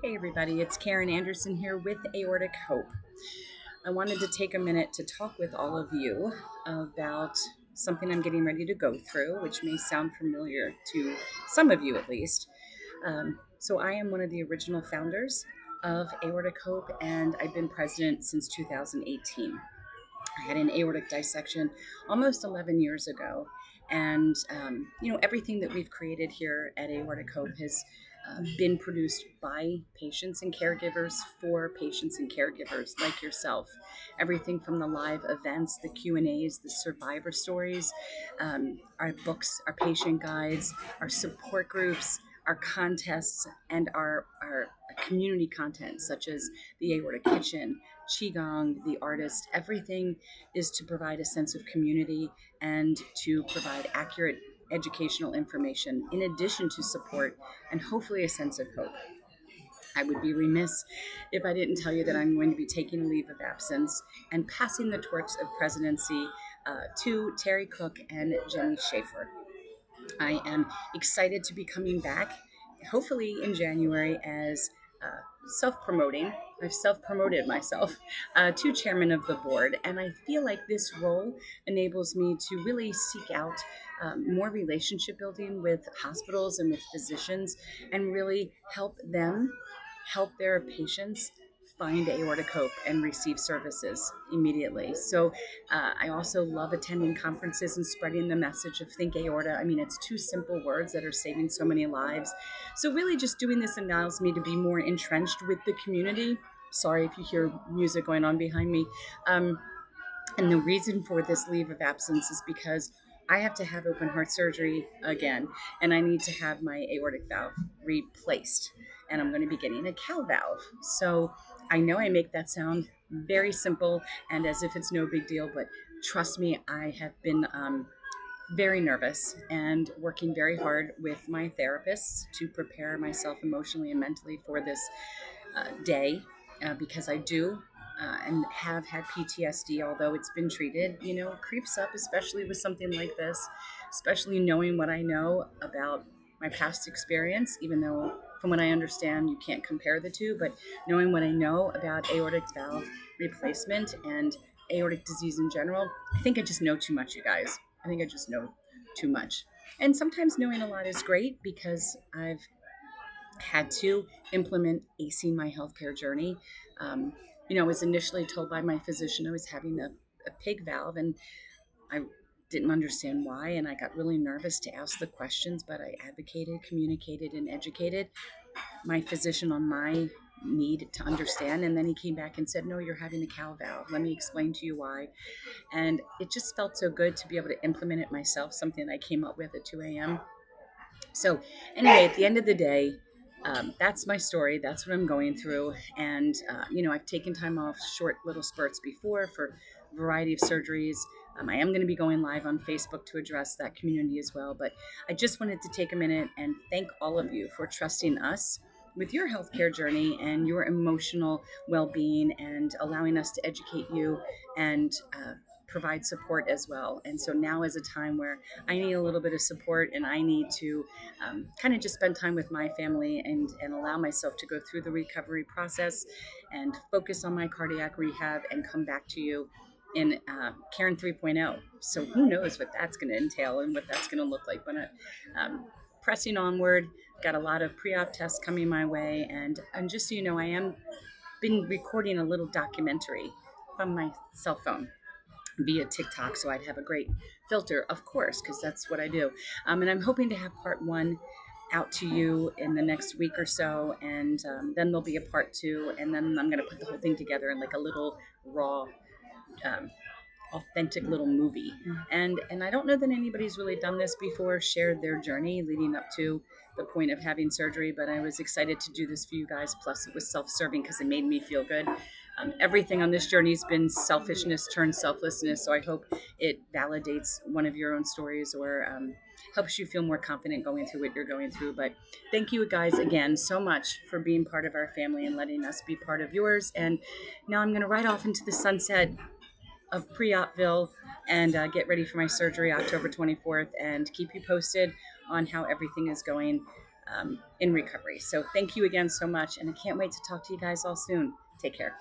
Hey everybody, it's Carin Andersen here with Aortic Hope. I wanted to take a minute to talk with all of you about something I'm getting ready to go through, which may sound familiar to some of you at least. So I am one of the original founders of Aortic Hope, and I've been president since 2018. I had an aortic dissection almost 11 years ago. And, everything that we've created here at Aortic Hope has been produced by patients and caregivers for patients and caregivers like yourself. Everything from the live events, the Q&As, the survivor stories, our books, our patient guides, our support groups, our contests, and our community content such as the Aortic Kitchen, Qigong, the artist. Everything is to provide a sense of community and to provide accurate educational information in addition to support and hopefully a sense of hope. I would be remiss if I didn't tell you that I'm going to be taking a leave of absence and passing the torch of presidency to Terry Cook and Jenny Schaefer. I am excited to be coming back, hopefully in January, as self-promoting. I've self-promoted myself to chairman of the board, and I feel like this role enables me to really seek out more relationship building with hospitals and with physicians, and really help them help their patients find aortic hope and receive services immediately. So I also love attending conferences and spreading the message of Think Aorta. I mean, it's two simple words that are saving so many lives. So really just doing this allows me to be more entrenched with the community. Sorry if you hear music going on behind me. And the reason for this leave of absence is because I have to have open heart surgery again, and I need to have my aortic valve replaced. And I'm going to be getting a Cal valve. So I know I make that sound very simple and as if it's no big deal, but trust me, I have been very nervous and working very hard with my therapists to prepare myself emotionally and mentally for this day because I do and have had PTSD, although it's been treated. It creeps up, especially with something like this, especially knowing what I know about my past experience, even though from what I understand, you can't compare the two, but knowing what I know about aortic valve replacement and aortic disease in general, I think I just know too much, you guys. I think I just know too much. And sometimes knowing a lot is great because I've had to implement acing my healthcare journey. I was initially told by my physician I was having a pig valve, and I didn't understand why, and I got really nervous to ask the questions, but I advocated, communicated, and educated my physician on my need to understand. And then he came back and said, no, you're having a Cal valve. Let me explain to you why. And it just felt so good to be able to implement it myself, something I came up with at 2 a.m. So anyway, at the end of the day, that's my story. That's what I'm going through. And, I've taken time off, short little spurts before for a variety of surgeries. I am going to be going live on Facebook to address that community as well. But I just wanted to take a minute and thank all of you for trusting us with your healthcare journey and your emotional well-being and allowing us to educate you and provide support as well. And so now is a time where I need a little bit of support, and I need to kind of just spend time with my family and allow myself to go through the recovery process and focus on my cardiac rehab and come back to you in Carin 3.0. So who knows what that's going to entail and what that's going to look like. But pressing onward, got a lot of pre-op tests coming my way. And just so you know, I am been recording a little documentary from my cell phone via TikTok, so I'd have a great filter, of course, because that's what I do. And I'm hoping to have part one out to you in the next week or so, and then there'll be a part two, and then I'm going to put the whole thing together in like a little raw, authentic little movie. And I don't know that anybody's really done this before, shared their journey leading up to the point of having surgery, but I was excited to do this for you guys. Plus, it was self-serving because it made me feel good. Everything on this journey has been selfishness turned selflessness. So I hope it validates one of your own stories or helps you feel more confident going through what you're going through. But thank you guys again so much for being part of our family and letting us be part of yours. And now I'm going to ride off into the sunset of pre-opville and get ready for my surgery October 24th and keep you posted on how everything is going. in recovery. So thank you again so much. And I can't wait to talk to you guys all soon. Take care.